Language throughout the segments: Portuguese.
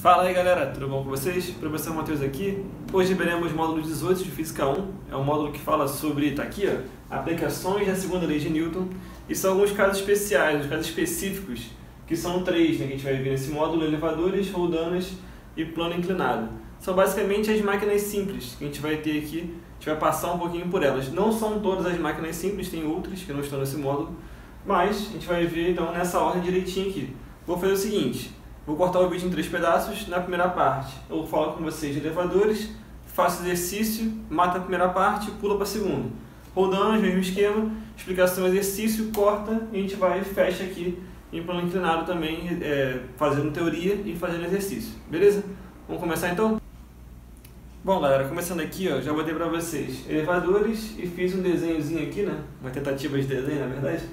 Fala aí galera, tudo bom com vocês? Professor Matheus aqui. Hoje veremos o módulo 18 de Física 1. É um módulo que fala sobre, tá aqui, ó, aplicações da segunda lei de Newton. E são alguns casos especiais, os casos específicos, que são três, né, que a gente vai ver nesse módulo: elevadores, roldanas e plano inclinado. São basicamente as máquinas simples que a gente vai ter aqui. A gente vai passar um pouquinho por elas. Não são todas as máquinas simples, tem outras que não estão nesse módulo. Mas a gente vai ver então nessa ordem direitinho aqui. Vou fazer o seguinte: vou cortar o vídeo em 3 pedaços. Na primeira parte eu falo com vocês de elevadores, faço exercício, mata a primeira parte e pula para a segunda. Roldanas, mesmo esquema, explicação, exercício, corta e a gente vai e fecha aqui em plano inclinado também, fazendo teoria e fazendo exercício. Beleza? Vamos começar então? Bom galera, começando aqui, ó, já botei para vocês elevadores e fiz um desenhozinho aqui, né? Uma tentativa de desenho, na verdade,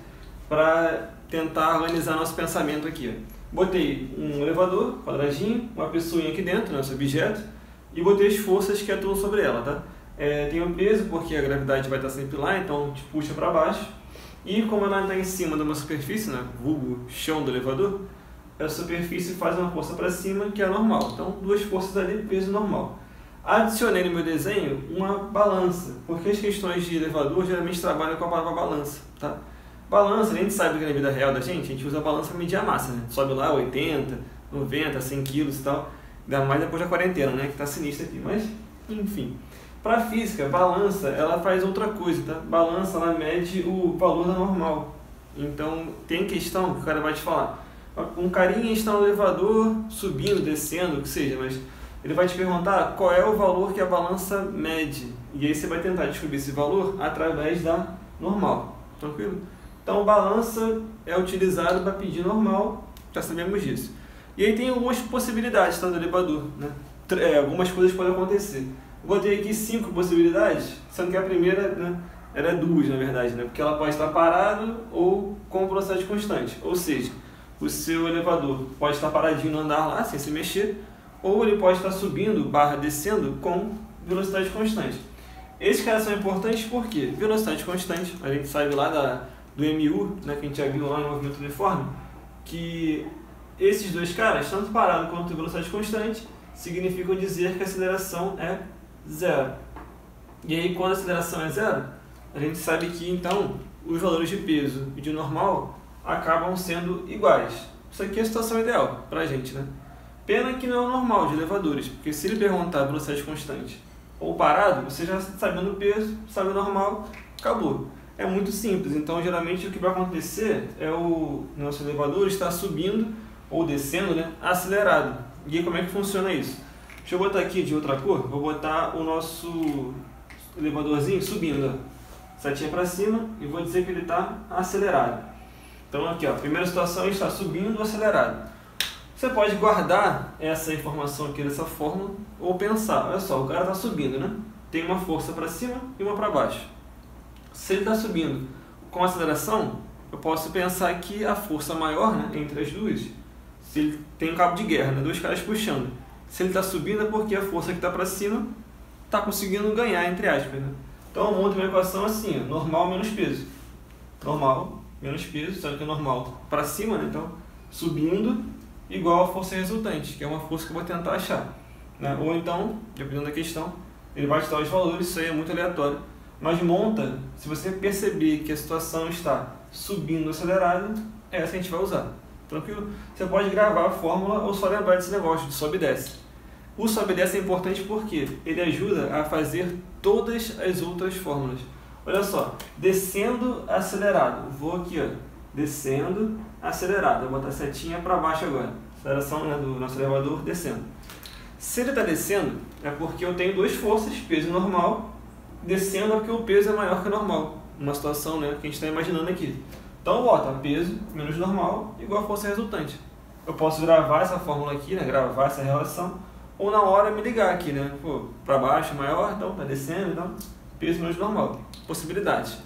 para tentar organizar nosso pensamento aqui, ó. Botei um elevador, quadradinho, uma pessoinha aqui dentro, nosso objeto, e botei as forças que atuam sobre ela, tá? Tem um peso, porque a gravidade vai estar sempre lá, então te puxa para baixo. E como ela está em cima de uma superfície, né, vulgo chão do elevador, a superfície faz uma força para cima, que é normal. Então, duas forças ali, peso normal. Adicionei no meu desenho uma balança, porque as questões de elevador geralmente trabalham com a palavra balança, tá? Balança, a gente sabe que na vida real da gente, a gente usa a balança para medir a massa, né? Sobe lá 80, 90, 100 quilos e tal. Ainda mais depois da quarentena, né? Que tá sinistro aqui. Mas, enfim. Para física, balança, ela faz outra coisa, tá? Balança, ela mede o valor da normal. Então, tem questão que o cara vai te falar. Um carinha está no elevador, subindo, descendo, o que seja, mas ele vai te perguntar qual é o valor que a balança mede. E aí você vai tentar descobrir esse valor através da normal. Tranquilo? Então, balança é utilizado para pedir normal, já sabemos disso. E aí tem algumas possibilidades, tá, do elevador, né? Algumas coisas podem acontecer. Botei aqui 5 possibilidades, sendo que a primeira, né, era 2, na verdade, né? Porque ela pode estar parado ou com velocidade constante. Ou seja, o seu elevador pode estar paradinho no andar lá, sem se mexer, ou ele pode estar subindo, descendo com velocidade constante. Esses caras são importantes porque velocidade constante, a gente sabe lá do MU, né, que a gente já viu lá no movimento uniforme, que esses dois caras, tanto parado quanto velocidade constante, significam dizer que a aceleração é zero. E aí, quando a aceleração é zero, a gente sabe que então os valores de peso e de normal acabam sendo iguais. Isso aqui é a situação ideal para a gente, né? Pena que não é o normal de elevadores, porque se ele perguntar velocidade constante ou parado, você já sabendo o peso, sabe o normal, acabou. É muito simples, então geralmente o que vai acontecer é o nosso elevador está subindo ou descendo, né, acelerado. E aí como é que funciona isso? Deixa eu botar aqui de outra cor, vou botar o nosso elevadorzinho subindo, ó, setinha para cima, e vou dizer que ele está acelerado. Então aqui, ó, primeira situação, ele está subindo ou acelerado. Você pode guardar essa informação aqui dessa forma ou pensar, olha só, o cara está subindo, né? Tem uma força para cima e uma para baixo. Se ele está subindo com aceleração, eu posso pensar que a força maior, né, entre as duas, se ele tem um cabo de guerra, né, dois caras puxando, se ele está subindo é porque a força que está para cima está conseguindo ganhar, entre aspas, né? Então eu monto uma equação assim, ó, normal menos peso. Normal menos peso, sendo que é normal para cima, né? Então subindo igual a força resultante, que é uma força que eu vou tentar achar, né? Ou então, dependendo da questão, ele vai te dar os valores, isso aí é muito aleatório. Mas monta, se você perceber que a situação está subindo acelerado, essa a gente vai usar. Tranquilo? Você pode gravar a fórmula ou só lembrar desse negócio de sobe e desce. O sobe e desce é importante porque ele ajuda a fazer todas as outras fórmulas. Olha só, descendo acelerado. Vou aqui, ó, descendo acelerado. Vou botar a setinha para baixo agora. Aceleração, né, do nosso elevador descendo. Se ele está descendo, é porque eu tenho duas forças, peso normal. Descendo é porque o peso é maior que o normal, uma situação, né, que a gente está imaginando aqui. Então eu boto peso menos normal igual a força resultante. Eu posso gravar essa fórmula aqui, né, gravar essa relação, ou na hora me ligar aqui, né, pô, para baixo maior, então está descendo, então peso menos normal. Possibilidades.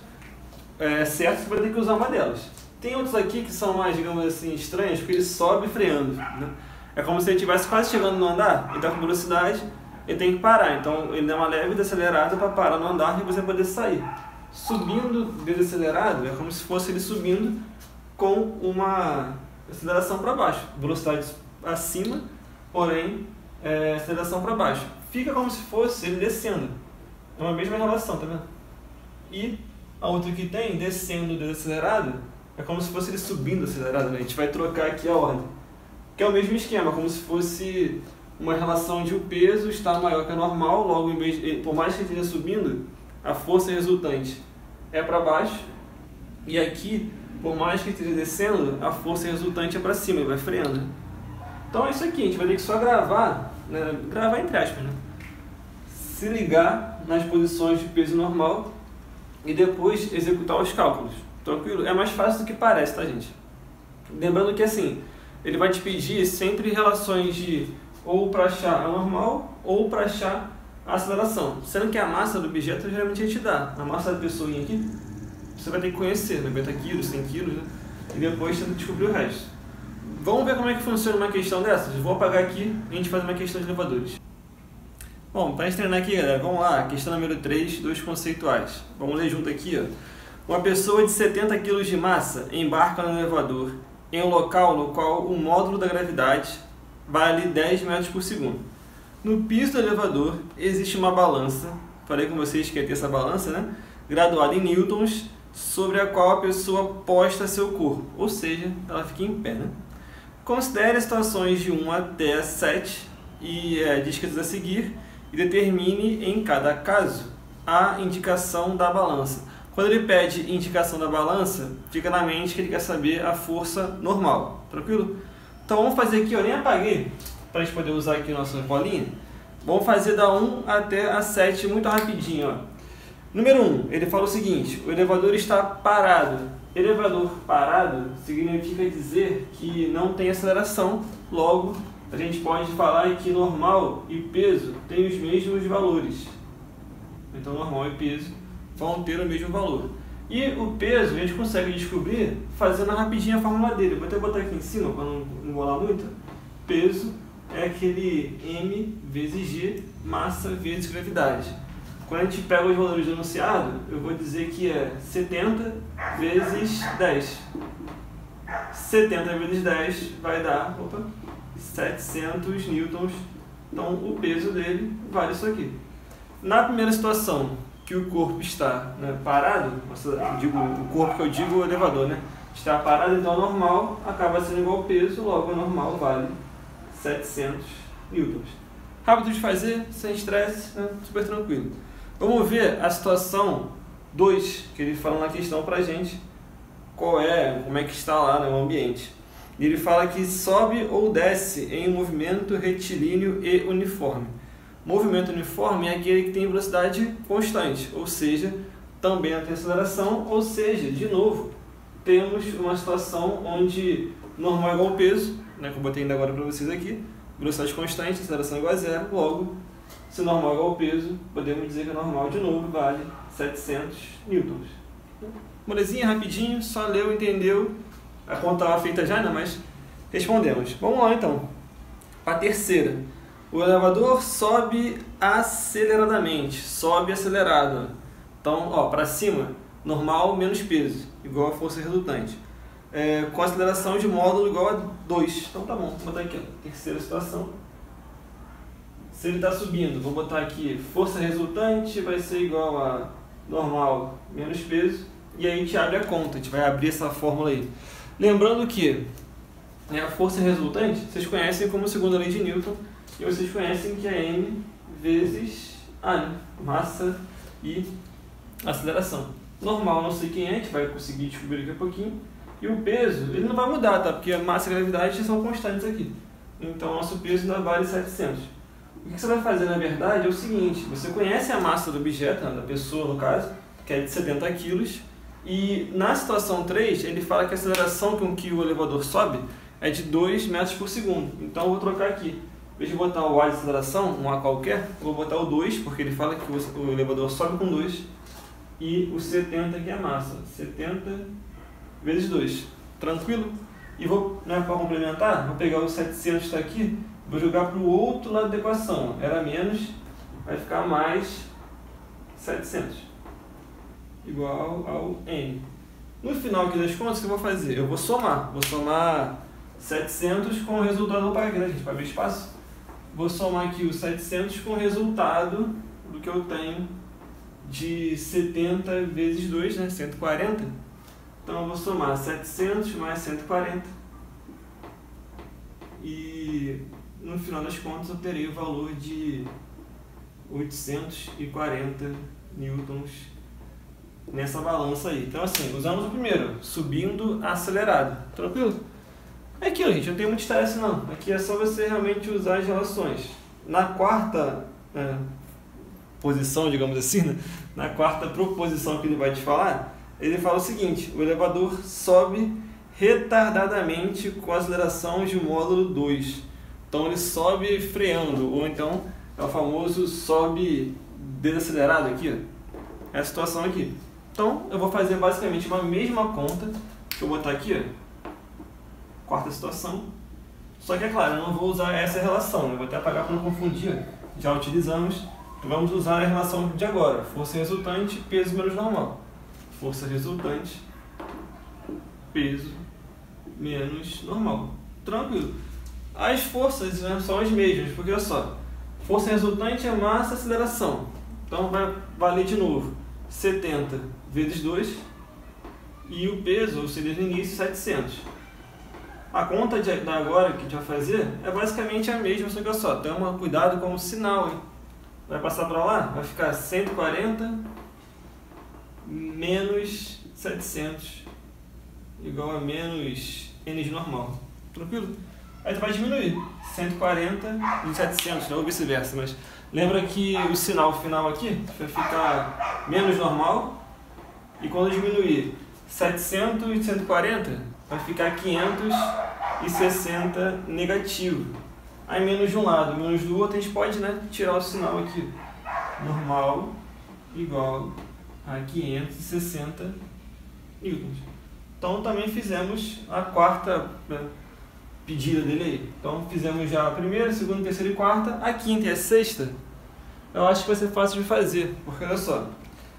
Certo, você vai ter que usar uma delas. Tem outros aqui que são mais, digamos assim, estranhos, porque ele sobe freando, né? É como se ele estivesse quase chegando no andar, ele está com velocidade, ele tem que parar, então ele dá uma leve desacelerada para parar no andar e você poder sair. Subindo desacelerado é como se fosse ele subindo com uma aceleração para baixo, velocidade acima porém aceleração para baixo. Fica como se fosse ele descendo. É uma mesma relação, tá vendo? E a outra que tem, descendo desacelerado, é como se fosse ele subindo acelerado, né? A gente vai trocar aqui a ordem. Que é o mesmo esquema, como se fosse uma relação de o peso está maior que a normal, logo por mais que ele esteja subindo, a força resultante é para baixo, e aqui, por mais que esteja descendo, a força resultante é para cima, ele vai freando. Então é isso aqui, a gente vai ter que só gravar, né? Gravar entre aspas, né? Se ligar nas posições de peso normal e depois executar os cálculos. Tranquilo? É mais fácil do que parece, tá, gente? Lembrando que assim, ele vai te pedir sempre relações de ou para achar a normal ou para achar a aceleração. Sendo que a massa do objeto geralmente a gente dá. A massa da pessoinha aqui, você vai ter que conhecer, 90 kg, 100 kg, né? E depois tenta descobrir o resto. Vamos ver como é que funciona uma questão dessas? Vou apagar aqui e a gente faz uma questão de elevadores. Bom, para a gente treinar aqui, galera, vamos lá. Questão número 3, dois conceituais. Vamos ler junto aqui, ó. Uma pessoa de 70 kg de massa embarca no elevador em um local no qual o módulo da gravidade vale 10 metros por segundo. No piso do elevador existe uma balança, falei com vocês que ia ter essa balança, né? Graduada em newtons, sobre a qual a pessoa posta seu corpo, ou seja, ela fica em pé, né? Considere as situações de 1 até 7 e descritas a seguir e determine em cada caso a indicação da balança. Quando ele pede indicação da balança, fica na mente que ele quer saber a força normal, tranquilo? Então vamos fazer aqui, eu nem apaguei, para a gente poder usar aqui nossa bolinha. Vamos fazer da 1 até a 7 muito rapidinho, ó. Número 1, ele fala o seguinte, o elevador está parado. Elevador parado significa dizer que não tem aceleração, logo a gente pode falar que normal e peso têm os mesmos valores. Então normal e peso vão ter o mesmo valor. E o peso a gente consegue descobrir fazendo rapidinho a fórmula dele. Vou até botar aqui em cima para não enrolar muito. Peso é aquele M vezes G, massa vezes gravidade. Quando a gente pega os valores do enunciado, eu vou dizer que é 70 vezes 10. 70 vezes 10 vai dar 700 newtons. Então o peso dele vale isso aqui. Na primeira situação, que o corpo está, né, parado, o corpo que eu digo o elevador, né, está parado, então normal acaba sendo igual ao peso, logo a normal vale 700 newtons. Rápido de fazer, sem estresse, né, super tranquilo. Vamos ver a situação 2, que ele fala na questão pra gente, como é que está lá no ambiente. E ele fala que sobe ou desce em um movimento retilíneo e uniforme. Movimento uniforme é aquele que tem velocidade constante, ou seja, também não tem aceleração, ou seja, de novo, temos uma situação onde normal é igual ao peso, né, que eu botei ainda agora para vocês aqui, velocidade constante, aceleração igual a zero, logo, se normal é igual ao peso, podemos dizer que normal de novo vale 700 newtons. Molezinha, rapidinho, só leu, entendeu, a conta estava feita já, né, mas respondemos. Vamos lá então, a terceira. O elevador sobe aceleradamente, sobe acelerado. Então, ó, para cima, normal menos peso, igual a força resultante. Com aceleração de módulo igual a 2. Então tá bom, vou botar aqui, ó, terceira situação. Se ele está subindo, vou botar aqui força resultante vai ser igual a normal menos peso. E aí a gente abre a conta, a gente vai abrir essa fórmula aí. Lembrando que a força resultante, vocês conhecem como segunda lei de Newton. E vocês conhecem que é M vezes A, né? Massa e aceleração. Normal, não sei quem é, a gente vai conseguir descobrir daqui a pouquinho. E o peso, ele não vai mudar, tá? Porque a massa e a gravidade são constantes aqui. Então, nosso peso ainda vale 700. O que você vai fazer, na verdade, é o seguinte. Você conhece a massa do objeto, né, da pessoa, no caso, que é de 70 kg. E na situação 3, ele fala que a aceleração com que o elevador sobe é de 2 metros por segundo. Então, eu vou trocar aqui. Em vez de botar o A de aceleração, um A qualquer, eu vou botar o 2, porque ele fala que o elevador sobe com 2. E o 70 que é a massa. 70 vezes 2. Tranquilo? E vou, né, para complementar, vou pegar o 700 que está aqui, vou jogar para o outro lado da equação. Era menos, vai ficar mais 700. Igual ao N. No final aqui das contas, o que eu vou fazer? Eu vou somar. Vou somar 700 com o resultado do pai grande, para abrir espaço. vou somar aqui o 700 com o resultado do que eu tenho de 70 vezes 2, né? 140. Então eu vou somar 700 mais 140 e no final das contas eu terei o valor de 840 newtons nessa balança aí. Então assim, usamos o primeiro, subindo acelerado. Tranquilo? É aquilo, gente, não tem muito estresse não. Aqui é só você realmente usar as relações. Na quarta posição, digamos assim, né? Na quarta proposição que ele vai te falar, ele fala o seguinte: o elevador sobe retardadamente com a aceleração de módulo 2. Então ele sobe freando, ou então é o famoso sobe desacelerado aqui, ó. É a situação aqui. Então eu vou fazer basicamente uma mesma conta, que eu vou botar aqui, ó. Quarta situação. Só que é claro, eu não vou usar essa relação, né? Vou até apagar para não confundir. Já utilizamos. Então vamos usar a relação de agora. Força resultante, peso menos normal. Força resultante, peso menos normal. Tranquilo. As forças, né, são as mesmas, porque olha só. Força resultante é massa, aceleração. Então vai valer de novo 70 vezes 2. E o peso, ou seja, no início, 700. A conta de agora que a gente vai fazer é basicamente a mesma, só que olha só, toma cuidado com o sinal, hein? Vai passar para lá, vai ficar 140 menos 700 igual a menos n de normal. Tranquilo? Aí tu vai diminuir 140 em 700, ou vice-versa, mas lembra que o sinal final aqui vai ficar menos normal, e quando diminuir 700 e 140 vai ficar 560 negativo. Aí menos de um lado, menos do outro, a gente pode, né, tirar o sinal aqui. Normal igual a 560 newtons. Então também fizemos a quarta pedida dele aí. Então fizemos já a primeira, segunda, terceira e quarta. A quinta e a sexta eu acho que vai ser fácil de fazer, porque olha só.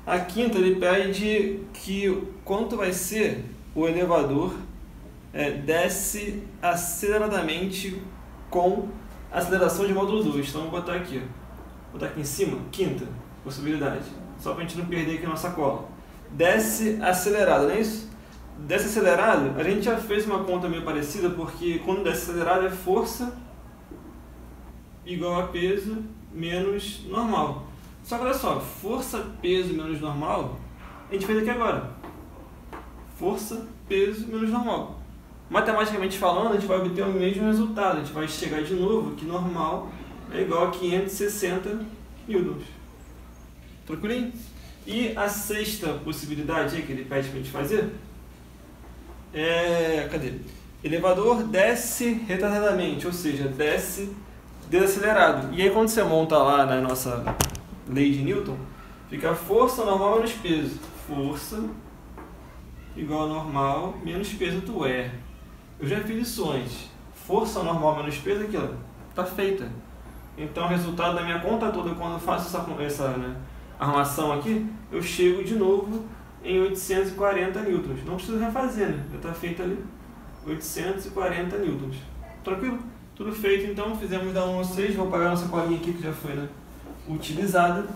A quinta ele pede que quanto vai ser o elevador desce aceleradamente com aceleração de módulo 2. Então vou botar aqui, ó. Vou botar aqui em cima, quinta possibilidade, só para a gente não perder aqui a nossa cola. Desce acelerado, não é isso? Desce acelerado, a gente já fez uma conta meio parecida, porque quando desce acelerado é força igual a peso menos normal. Só que olha só, força, peso menos normal, a gente fez aqui agora. Força, peso menos normal. Matematicamente falando, a gente vai obter o mesmo resultado. A gente vai chegar de novo que normal é igual a 560 newtons. Tranquilinho? E a sexta possibilidade aí que ele pede pra gente fazer cadê? Elevador desce retardadamente, ou seja, desce desacelerado. E aí quando você monta lá na nossa lei de Newton, fica força normal menos peso. Força igual a normal menos peso do R. Eu já fiz isso antes. Força normal menos peso aqui, ó, tá feita. Então o resultado da minha conta toda, quando eu faço essa armação aqui, eu chego de novo em 840 newtons. Não preciso refazer, né? Já está feito ali 840 newtons. Tranquilo? Tudo feito, então fizemos da 1 ao 6. Vou apagar nossa colinha aqui que já foi, né, utilizada.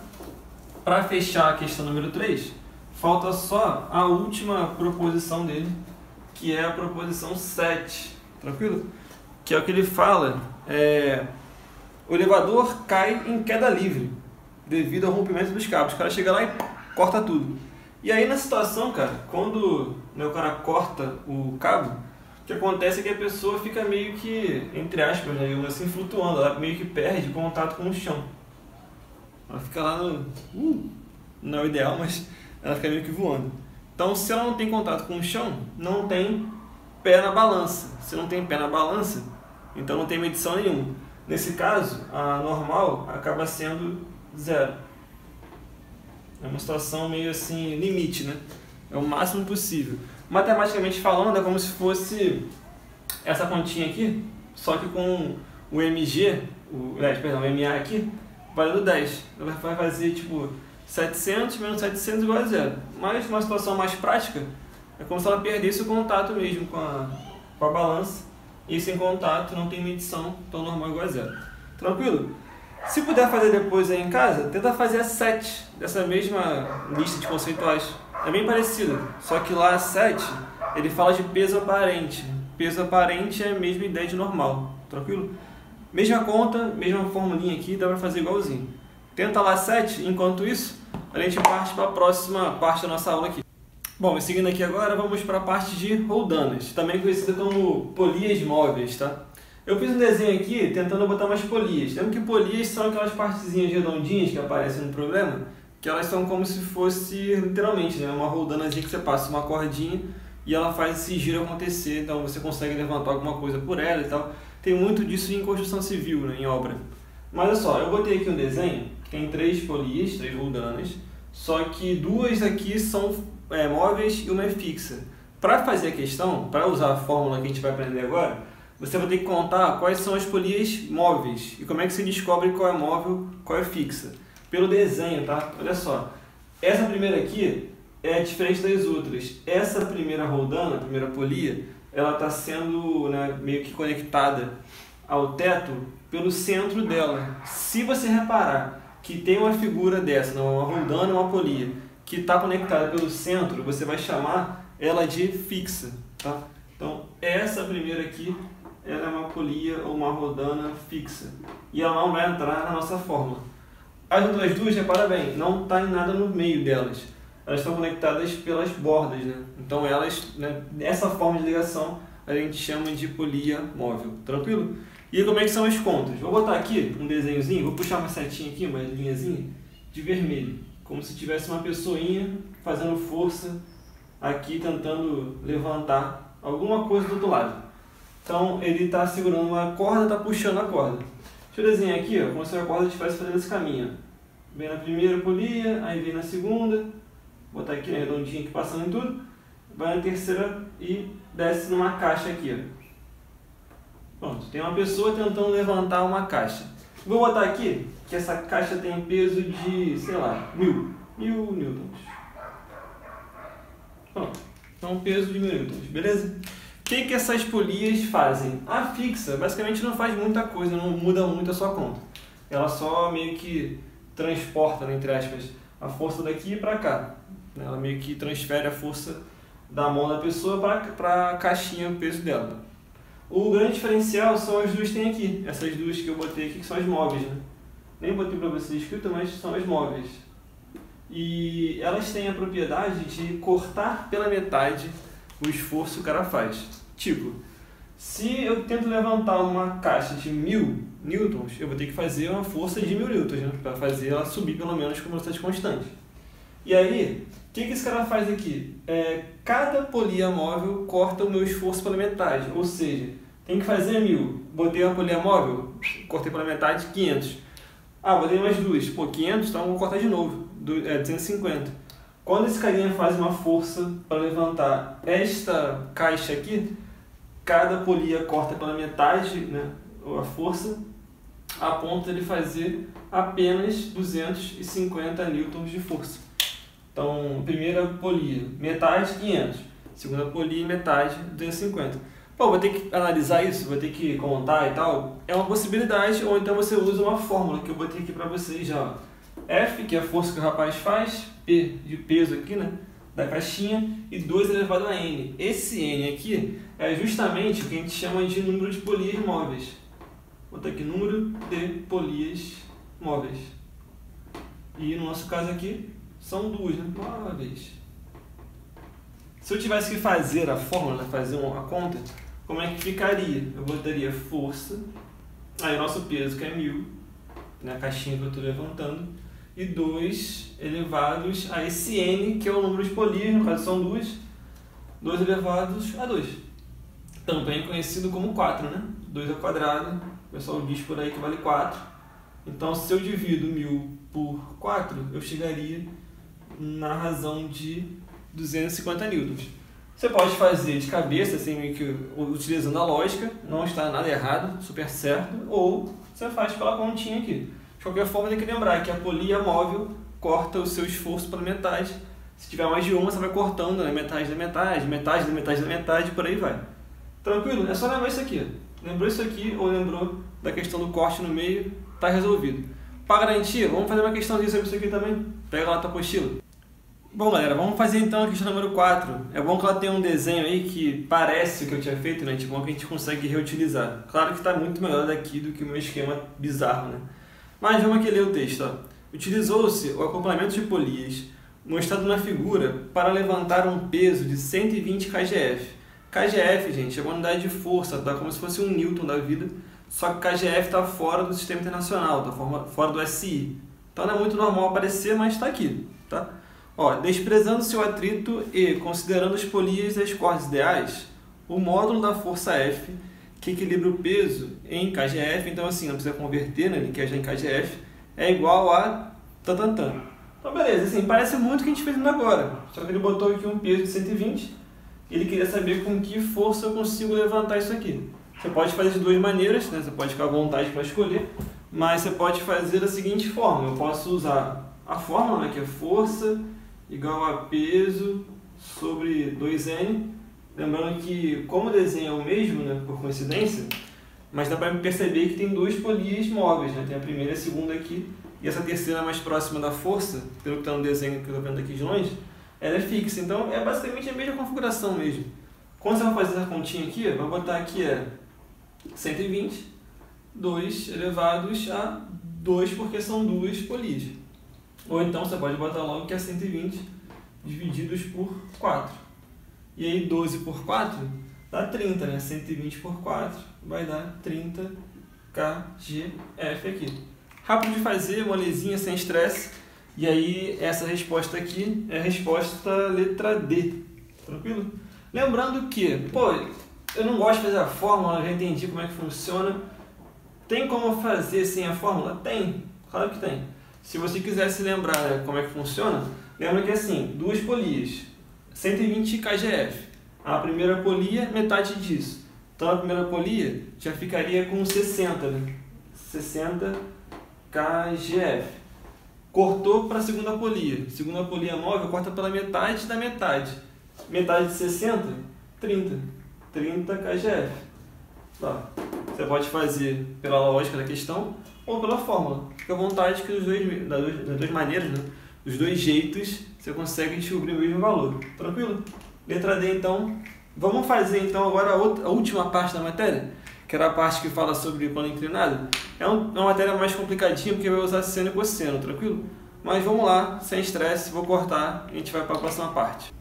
Para fechar a questão número 3, falta só a última proposição dele, que é a proposição 7. Tranquilo? Que é o que ele fala, o elevador cai em queda livre devido ao rompimento dos cabos. O cara chega lá e corta tudo. E aí na situação, cara, quando, né, o cara corta o cabo, o que acontece é que a pessoa fica meio que, entre aspas, né, assim, flutuando. Ela meio que perde contato com o chão. Ela fica lá no... não é o ideal, mas ela fica meio que voando. Então, se ela não tem contato com o chão, não tem pé na balança. Se não tem pé na balança, então não tem medição nenhuma. Nesse caso, a normal acaba sendo 0. É uma situação meio assim, limite, né? É o máximo possível. Matematicamente falando, é como se fosse essa continha aqui, só que com o MG, o MA aqui, valendo 10. Ela vai fazer tipo 700 menos 700 igual a 0. Mas uma situação mais prática, é como se ela perdesse o contato mesmo com a balança. E sem contato não tem medição, então normal igual a 0. Tranquilo? Se puder fazer depois aí em casa, tenta fazer a 7 dessa mesma lista de conceituais. É bem parecido, só que lá a 7 ele fala de peso aparente. Peso aparente é a mesma ideia de normal, tranquilo? Mesma conta, mesma formulinha aqui, dá para fazer igualzinho. Tenta lá 7, enquanto isso, a gente parte para a próxima parte da nossa aula aqui. Bom, seguindo aqui agora, vamos para a parte de roldanas, também conhecida como polias móveis, tá? Eu fiz um desenho aqui tentando botar umas polias. Lembra que polias são aquelas partezinhas redondinhas que aparecem no problema? Que elas são como se fosse, literalmente, né? Uma roldanazinha que você passa uma cordinha e ela faz esse giro acontecer, então você consegue levantar alguma coisa por ela e tal. Tem muito disso em construção civil, né? Em obra. Mas olha só, eu botei aqui um desenho que tem 3 polias, 3 roldanas, só que 2 aqui são móveis e uma é fixa. Para fazer a questão, para usar a fórmula que a gente vai aprender agora, você vai ter que contar quais são as polias móveis e como é que se descobre qual é móvel, qual é fixa. Pelo desenho, tá? Olha só, essa primeira aqui é diferente das outras. Essa primeira roldana, a primeira polia, ela está sendo, né, meio que conectada ao teto pelo centro dela. Se você reparar que tem uma figura dessa, não, uma roldana, uma polia, que está conectada pelo centro, você vai chamar ela de fixa, tá? Então, essa primeira aqui, ela é uma polia ou uma roldana fixa. E ela não vai entrar na nossa fórmula. As outras duas, repara bem, não está em nada no meio delas. Elas estão conectadas pelas bordas, né? Então elas, né, essa forma de ligação, a gente chama de polia móvel. Tranquilo? E como é que são as contas? Vou botar aqui um desenhozinho, vou puxar uma setinha aqui, uma linhazinha de vermelho. Como se tivesse uma pessoinha fazendo força aqui, tentando levantar alguma coisa do outro lado. Então ele está segurando uma corda, está puxando a corda. Deixa eu desenhar aqui, ó, como se a corda estivesse fazendo esse caminho. Vem na primeira polia, aí vem na segunda, vou botar aqui na redondinha aqui passando em tudo, vai na terceira e desce numa caixa aqui. Ó. Pronto, tem uma pessoa tentando levantar uma caixa. Vou botar aqui que essa caixa tem peso de, sei lá, 1000 newtons. Pronto, então peso de 1000 newtons, beleza? O que essas polias fazem? A fixa basicamente não faz muita coisa, não muda muito a sua conta. Ela só meio que transporta, né, entre aspas, a força daqui para cá. Ela meio que transfere a força da mão da pessoa para a caixinha, o peso dela. O grande diferencial são as duas que tem aqui. Essas duas que eu botei aqui, que são as móveis, né? Nem botei para você escrito, mas são as móveis. E elas têm a propriedade de cortar pela metade o esforço que o cara faz. Tipo, se eu tento levantar uma caixa de 1000 newtons, eu vou ter que fazer uma força de 1000 newtons, né? Para fazer ela subir pelo menos com velocidade constante. E aí, o que esse cara faz aqui? Cada polia móvel corta o meu esforço pela metade, ou seja, tem que fazer 1000. Botei uma polia móvel, cortei pela metade, 500. Ah, botei mais duas, pô, 500, então vou cortar de novo, 250. Quando esse carinha faz uma força para levantar esta caixa aqui, cada polia corta pela metade, né, a força, a ponto de ele fazer apenas 250 newtons de força. Então, primeira polia, metade, 500. Segunda polia, metade, 250. Pô, vou ter que analisar isso, vou ter que contar e tal. É uma possibilidade, ou então você usa uma fórmula que eu botei aqui para vocês já. Ó. F, que é a força que o rapaz faz, P de peso aqui, né, da caixinha, e 2 elevado a N. Esse N aqui é justamente o que a gente chama de número de polias móveis. Vou botar aqui número de polias móveis. E no nosso caso aqui, são 2, né, móveis. Se eu tivesse que fazer a fórmula, fazer a conta, como é que ficaria? Eu botaria força, aí o nosso peso que é 1000, na caixinha que eu estou levantando, e 2 elevados a esse N, que é o número de polias, no caso são 2 elevados a 2. Também conhecido como 4, né? 2 ao quadrado, o pessoal diz por aí que vale 4. Então, se eu divido 1000 por 4, eu chegaria na razão de 250 newtons. Você pode fazer de cabeça, assim, meio que utilizando a lógica, não está nada errado, super certo, ou você faz pela continha aqui. De qualquer forma, tem que lembrar que a polia móvel corta o seu esforço pela metade. Se tiver mais de uma, você vai cortando, né? Metade da metade, metade da metade da metade, por aí vai. Tranquilo? É só lembrar isso aqui. Lembrou isso aqui ou lembrou da questão do corte no meio, está resolvido. Para garantir, vamos fazer uma questãozinha sobre isso aqui também. Pega lá a tua apostila. Bom, galera, vamos fazer então a questão número 4. É bom que ela tenha um desenho aí que parece o que eu tinha feito, né? Tipo, que a gente consegue reutilizar. Claro que está muito melhor daqui do que o meu esquema bizarro, né? Mas vamos aqui ler o texto, ó. Utilizou-se o acoplamento de polias mostrado na figura para levantar um peso de 120 kgf. kgf, gente, é uma unidade de força, tá? Como se fosse um Newton da vida, só que kgf está fora do sistema internacional, está fora do SI. Então não é muito normal aparecer, mas está aqui, tá? Ó, desprezando-se o atrito e considerando as polias e as cordas ideais, o módulo da força F, que equilibra o peso em kgf, então assim, não precisa converter, né, ele quer já em kgf, é igual a tantantan. Então beleza, assim, parece muito o que a gente fez agora, só que ele botou aqui um peso de 120, e ele queria saber com que força eu consigo levantar isso aqui. Você pode fazer de duas maneiras, né, você pode ficar à vontade para escolher, mas você pode fazer da seguinte forma, eu posso usar a fórmula, né, que é força igual a peso sobre 2N, lembrando que como o desenho é o mesmo, né, por coincidência, mas dá para perceber que tem duas polias móveis, né, tem a primeira e a segunda aqui, e essa terceira mais próxima da força, pelo que está no desenho que eu estou vendo aqui de longe, ela é fixa, então é basicamente a mesma configuração mesmo. Quando você vai fazer essa continha aqui, vai botar aqui 120, 2 elevados a 2, porque são duas polias. Ou então você pode botar logo que é 120 divididos por 4. E aí 12 por 4 dá 30, né? 120 por 4 vai dar 30 kgf aqui. Rápido de fazer, molezinha, sem estresse. E aí essa resposta aqui é a resposta letra D. Tranquilo? Lembrando que, pô, eu não gosto de fazer a fórmula, já entendi como é que funciona. Tem como fazer sem a fórmula? Tem, claro que tem. Se você quiser se lembrar, né, como é que funciona, lembra que assim, duas polias, 120 kgf. A primeira polia, metade disso. Então a primeira polia já ficaria com 60, né? 60 kgf. Cortou para a segunda polia. Segunda polia móvel corta pela metade da metade. Metade de 60, 30. 30 kgf. Tá. Você pode fazer pela lógica da questão ou pela fórmula. Fica à vontade que das duas maneiras, né? Dos dois jeitos, você consegue descobrir o mesmo valor. Tranquilo? Letra D, então. Vamos fazer então agora a última parte da matéria, que era a parte que fala sobre plano inclinado. É uma matéria mais complicadinha, porque vai usar seno e cosseno, tranquilo? Mas vamos lá, sem estresse, vou cortar e a gente vai para a próxima parte.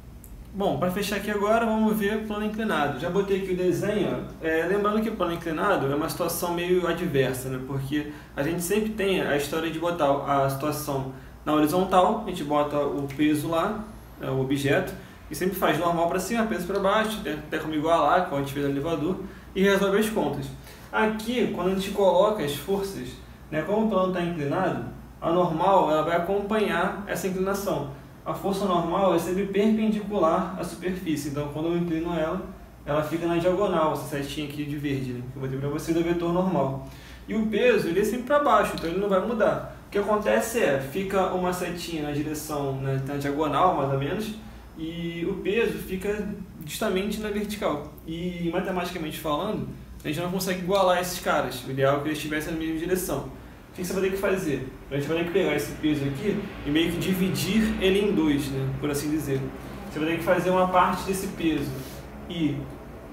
Bom, para fechar aqui agora, vamos ver plano inclinado. Já botei aqui o desenho, lembrando que o plano inclinado é uma situação meio adversa, né? Porque a gente sempre tem a história de botar a situação na horizontal, a gente bota o peso lá, o objeto, e sempre faz normal para cima, peso para baixo, até como igualar, como a gente fez no elevador, e resolve as contas. Aqui, quando a gente coloca as forças, né, como o plano está inclinado, a normal ela vai acompanhar essa inclinação. A força normal é sempre perpendicular à superfície, então quando eu inclino ela, ela fica na diagonal, essa setinha aqui de verde, né, que eu vou ter para você do vetor normal. E o peso ele é sempre para baixo, então ele não vai mudar. O que acontece fica uma setinha na direção, né, na diagonal mais ou menos, e o peso fica justamente na vertical. E matematicamente falando, a gente não consegue igualar esses caras. O ideal é que eles estivessem na mesma direção. O que você vai ter que fazer? A gente vai ter que pegar esse peso aqui e meio que dividir ele em dois, né, por assim dizer. Você vai ter que fazer uma parte desse peso e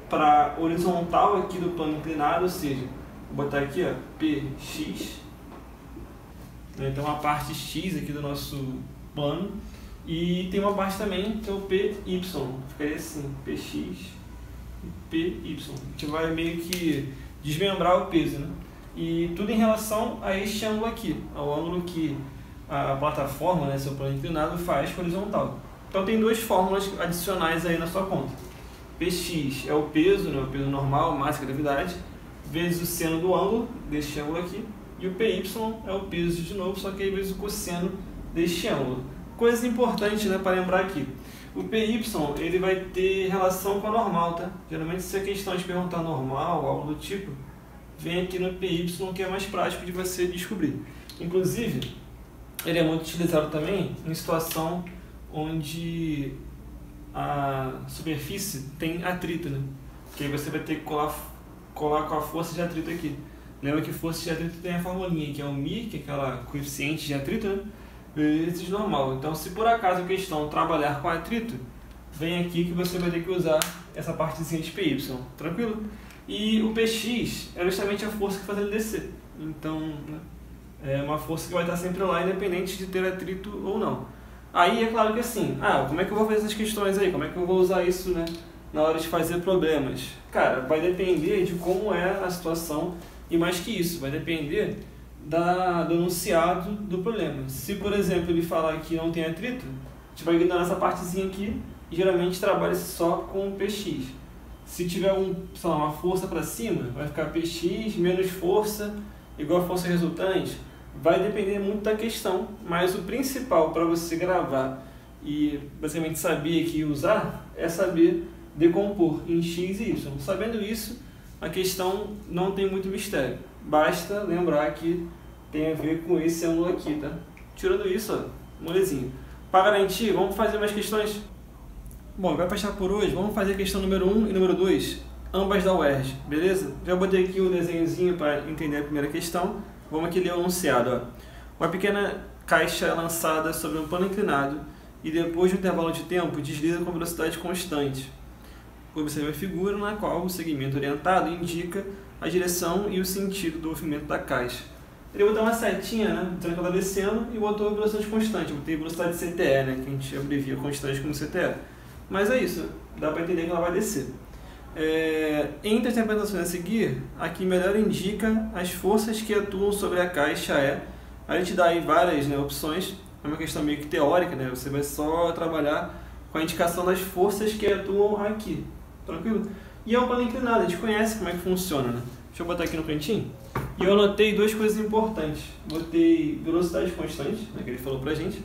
para a horizontal aqui do plano inclinado, ou seja, vou botar aqui PX, então a parte X aqui do nosso plano, e tem uma parte também que é o PY, ficaria assim, PX e PY. A gente vai meio que desmembrar o peso, né? E tudo em relação a este ângulo aqui, ao ângulo que a plataforma, né, seu plano inclinado, faz horizontal. Então tem duas fórmulas adicionais aí na sua conta. Px é o peso, né, o peso normal, massa e gravidade, vezes o seno do ângulo, deste ângulo aqui, e o Py é o peso de novo, só que aí vezes o cosseno deste ângulo. Coisa importante, né, para lembrar aqui. O Py ele vai ter relação com a normal, tá? Geralmente se a questão de perguntar normal, algo do tipo, vem aqui no Py, que é mais prático de você descobrir. Inclusive, ele é muito utilizado também em situação onde a superfície tem atrito, né? Que aí você vai ter que colar com a força de atrito aqui. Lembra que força de atrito tem a formulinha, que é o μ, que é aquela coeficiente de atrito, né? Vezes normal. Então, se por acaso a questão trabalhar com atrito, vem aqui que você vai ter que usar essa partezinha de PY, tranquilo? E o PX é justamente a força que faz ele descer. Então, né, é uma força que vai estar sempre lá, independente de ter atrito ou não. Aí é claro que assim, como é que eu vou fazer essas questões aí? Como é que eu vou usar isso, né, na hora de fazer problemas? Cara, vai depender de como é a situação e mais que isso, vai depender do enunciado do problema. Se, por exemplo, ele falar que não tem atrito, a gente vai ignorar essa partezinha aqui e geralmente trabalha só com PX. Se tiver uma força para cima, vai ficar PX menos força igual a força resultante. Vai depender muito da questão, mas o principal para você gravar e basicamente saber aqui usar é saber decompor em x e y. Sabendo isso, a questão não tem muito mistério. Basta lembrar que tem a ver com esse ângulo aqui, tá? Tirando isso, ó, molezinha. Para garantir, vamos fazer mais questões? Bom, vai fechar por hoje. Vamos fazer a questão número 1 e número 2, ambas da UERJ, beleza? Já botei aqui o desenhozinho para entender a primeira questão. Vamos aqui ler o enunciado, ó. Uma pequena caixa é lançada sobre um plano inclinado e depois de um intervalo de tempo desliza com velocidade constante. Observe a figura na qual o segmento orientado indica a direção e o sentido do movimento da caixa. Ele botou uma setinha, né, dizendo que ela está descendo e botou a velocidade constante. Eu botei velocidade CTE, né, que a gente abrevia constante como CTE. Mas é isso, dá para entender que ela vai descer. Entre as interpretações a seguir, aqui melhor indica as forças que atuam sobre a caixa a gente dá aí várias, né, opções, é uma questão meio que teórica, né, você vai só trabalhar com a indicação das forças que atuam aqui, tranquilo? E é um plano inclinado, a gente conhece como é que funciona, né? Deixa eu botar aqui no cantinho. E eu anotei duas coisas importantes. Botei velocidade constante, né, que ele falou pra gente,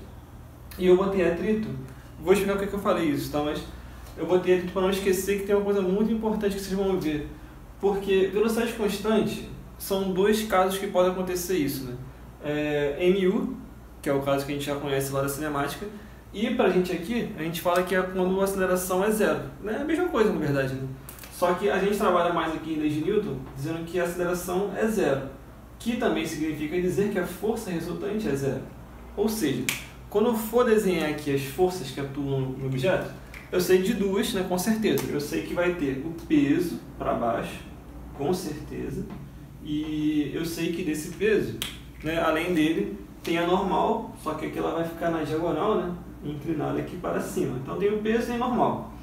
e eu botei atrito. Vou explicar por que eu falei isso, tá? Mas eu botei atrito para não esquecer que tem uma coisa muito importante que vocês vão ver. Porque velocidade constante são dois casos que podem acontecer isso, né? MU, que é o caso que a gente já conhece lá da cinemática, e pra gente aqui, a gente fala que é quando a aceleração é zero. É a mesma coisa, na verdade, né? Só que a gente trabalha mais aqui em leis de Newton, dizendo que a aceleração é zero, que também significa dizer que a força resultante é zero. Ou seja, quando eu for desenhar aqui as forças que atuam no objeto, eu sei de duas, né, com certeza. Eu sei que vai ter o peso para baixo, com certeza, e eu sei que desse peso, né, além dele, tem a normal, só que aqui ela vai ficar na diagonal, né, inclinada aqui para cima. Então tem o peso e tem a normal.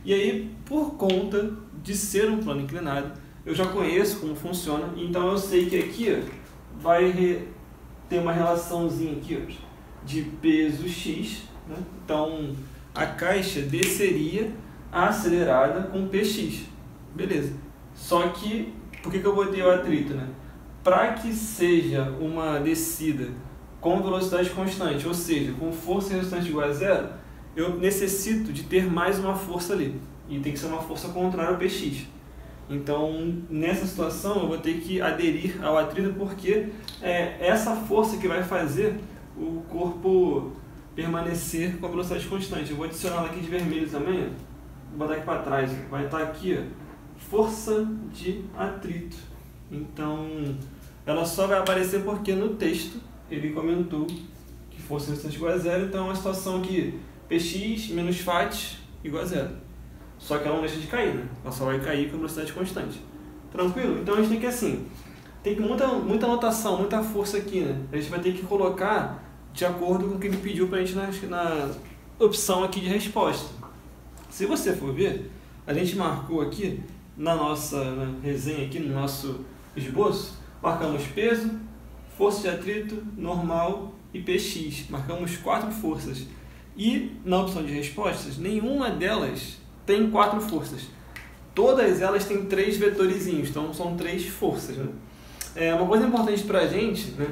E aí, por conta de ser um plano inclinado, eu já conheço como funciona, então eu sei que aqui ó, vai ter uma relaçãozinha aqui ó, de peso x, né? Então a caixa desceria acelerada com px, beleza. Só que, por que eu botei o atrito, né? Para que seja uma descida com velocidade constante, ou seja, com força resultante igual a zero, eu necessito de ter mais uma força ali, e tem que ser uma força contrária ao px. Então, nessa situação, eu vou ter que aderir ao atrito, porque é essa força que vai fazer o corpo permanecer com a velocidade constante. Eu vou adicionar ela aqui de vermelho também, ó. Vou botar aqui para trás, vai estar aqui, ó, força de atrito. Então, ela só vai aparecer porque no texto ele comentou que força resultante igual a zero, então é uma situação que px menos φ igual a zero. Só que ela não deixa de cair, né? Ela só vai cair com velocidade constante. Tranquilo? Então a gente tem que assim, tem que muita anotação, muita força aqui, né? A gente vai ter que colocar de acordo com o que ele pediu pra gente na opção aqui de resposta. Se você for ver, a gente marcou aqui na nossa resenha, aqui no nosso esboço, marcamos peso, força de atrito, normal e px. Marcamos 4 forças. E na opção de respostas, nenhuma delas tem 4 forças. Todas elas têm 3 vetorizinhos, então são 3 forças, né? Uma coisa importante pra gente, né?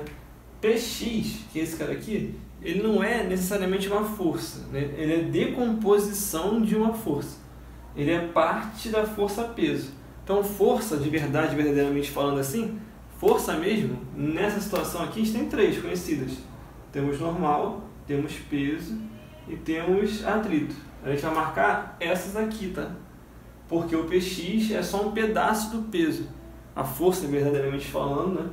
Px, que é esse cara aqui, ele não é necessariamente uma força, né? Ele é decomposição de uma força. Ele é parte da força peso. Então força, de verdade, verdadeiramente falando assim, força mesmo, nessa situação aqui, a gente tem 3 conhecidas. Temos normal, temos peso e temos atrito. A gente vai marcar essas aqui, tá? Porque o px é só um pedaço do peso. a força verdadeiramente falando, né,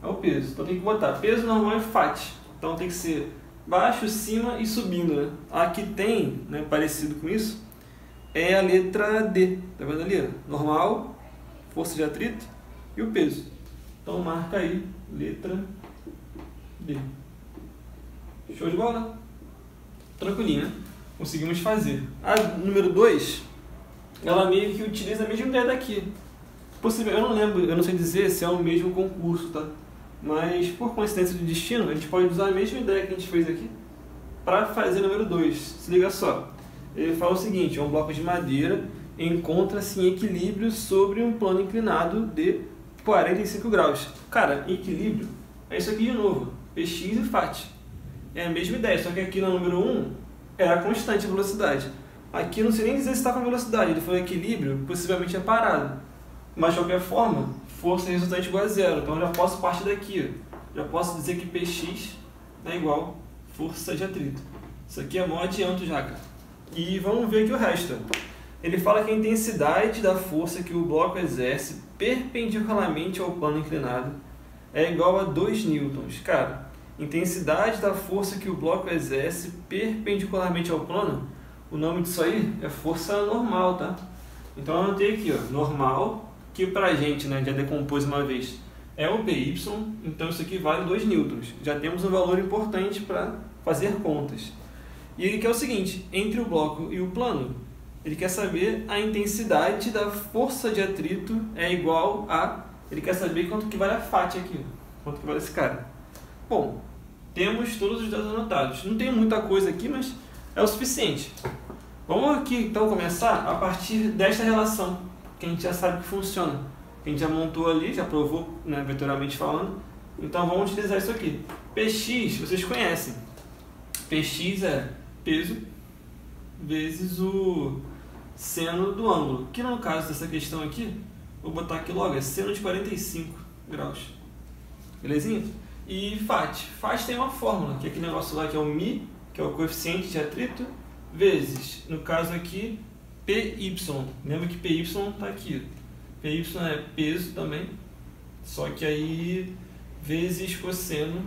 é o peso. Então tem que botar peso normal e FAT. Então tem que ser baixo, cima e subindo, né? A que tem, né, parecido com isso, é a letra D. Tá vendo ali? Normal, força de atrito e o peso. Então marca aí, letra D. Show de bola? Tranquilinho, né? Conseguimos fazer. A número 2, ela meio que utiliza a mesma ideia daqui. Eu não lembro, eu não sei dizer se é o mesmo concurso, tá? Mas por coincidência do destino, a gente pode usar a mesma ideia que a gente fez aqui para fazer o número 2. Se liga só. Ele fala o seguinte: um bloco de madeira encontra-se em equilíbrio sobre um plano inclinado de 45 graus. Cara, equilíbrio é isso aqui de novo, Px e FAT. É a mesma ideia, só que aqui no número 1 era constante a velocidade. Aqui eu não sei nem dizer se está com velocidade, ele foi equilíbrio, possivelmente é parado. Mas de qualquer forma, força resultante igual a zero. Então eu já posso partir daqui, ó. Já posso dizer que Px é igual força de atrito. Isso aqui é mó adianto já, cara. E vamos ver aqui o resto. Ele fala que a intensidade da força que o bloco exerce perpendicularmente ao plano inclinado é igual a 2 newtons. Cara, intensidade da força que o bloco exerce perpendicularmente ao plano, o nome disso aí é força normal, tá? Então eu anotei aqui, ó, normal, que pra gente, né, já decompôs uma vez, é o PY, então isso aqui vale 2 newtons. Já temos um valor importante para fazer contas. E ele quer o seguinte: entre o bloco e o plano, ele quer saber a intensidade da força de atrito é igual a... Ele quer saber quanto que vale a FAT aqui, quanto que vale esse cara. Bom, temos todos os dados anotados. Não tem muita coisa aqui, mas é o suficiente. Vamos aqui então começar a partir desta relação, que a gente já sabe que funciona. A gente já montou ali, já provou, né, vetorialmente falando. Então vamos utilizar isso aqui. Px, vocês conhecem. Px é peso vezes o seno do ângulo, que no caso dessa questão aqui, vou botar aqui logo, é seno de 45 graus. Belezinha? E FAT. FAT tem uma fórmula, que é aquele negócio lá que é o μ, que é o coeficiente de atrito, vezes, no caso aqui, PY. Lembra que PY está aqui. PY é peso também, só que aí vezes cosseno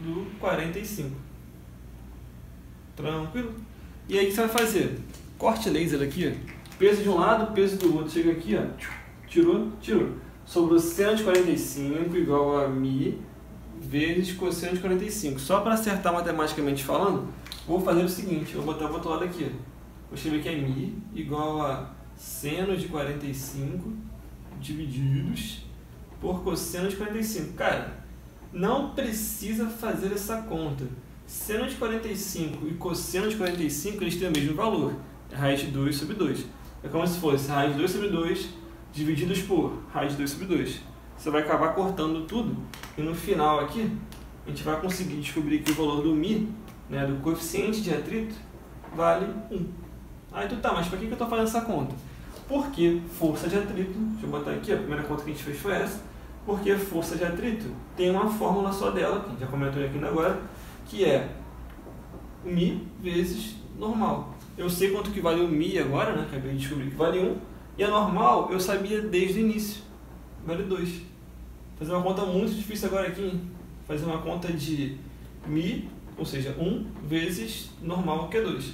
do 45. Tranquilo? E aí o que você vai fazer? Corte laser aqui, peso de um lado, peso do outro. Chega aqui, ó, tirou. Sobrou seno de 45 igual a μ vezes cosseno de 45. Só para acertar matematicamente falando, vou fazer o seguinte: vou botar o outro lado aqui. Vou escrever que é μ igual a seno de 45 divididos por cosseno de 45. Cara, não precisa fazer essa conta. Seno de 45 e cosseno de 45, eles têm o mesmo valor. É raiz de 2 sobre 2. É como se fosse raiz de 2 sobre 2 divididos por raiz de 2 sobre 2. Você vai acabar cortando tudo e no final aqui a gente vai conseguir descobrir que o valor do μ, né, do coeficiente de atrito, vale 1. Aí tu tá, mas para que eu estou fazendo essa conta? Porque força de atrito, deixa eu botar aqui, a primeira conta que a gente fez foi essa, porque força de atrito tem uma fórmula só dela, que a gente já comentou aqui agora, que é μ vezes normal. Eu sei quanto que vale o μ agora, né? Acabei de descobrir que vale 1, e a normal eu sabia desde o início, vale 2. Fazer uma conta muito difícil agora aqui, hein? Fazer uma conta de μ, ou seja, 1 vezes normal, que é 2.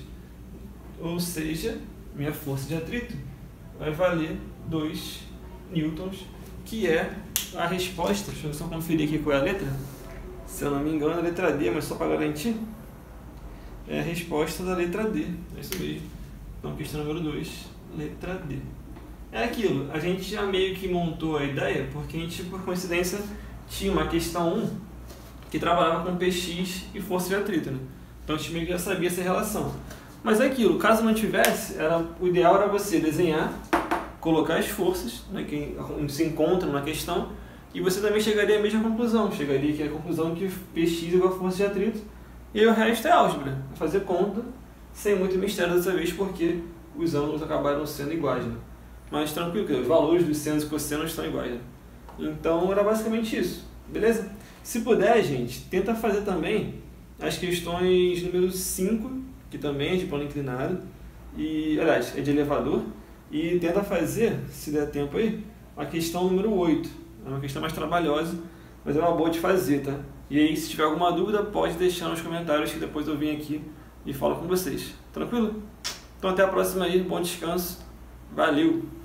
Ou seja, minha força de atrito vai valer 2 newtons, que é a resposta. Deixa eu só conferir aqui qual é a letra. Se eu não me engano, é a letra D, mas só para garantir, é a resposta da letra D. É isso mesmo. Então, questão número 2, letra D. É aquilo, a gente já meio que montou a ideia, porque a gente, por coincidência, tinha uma questão 1 que trabalhava com Px e força de atrito, né? Então a gente meio que já sabia essa relação. Mas é aquilo, caso não tivesse, o ideal era você desenhar, colocar as forças, né, que se encontram na questão, e você também chegaria à mesma conclusão. Chegaria que é a conclusão que Px igual a força de atrito, e aí o resto é álgebra, fazer conta, sem muito mistério dessa vez, porque os ângulos acabaram sendo iguais, né? Mas tranquilo, que os valores dos senos e cossenos estão iguais, né? Então era basicamente isso, beleza? Se puder, gente, tenta fazer também as questões número 5, que também é de plano inclinado, e, aliás, é de elevador, e tenta fazer, se der tempo aí, a questão número 8. É uma questão mais trabalhosa, mas é uma boa de fazer, tá? E aí, se tiver alguma dúvida, pode deixar nos comentários que depois eu venho aqui e falo com vocês. Tranquilo? Então até a próxima aí, bom descanso, valeu!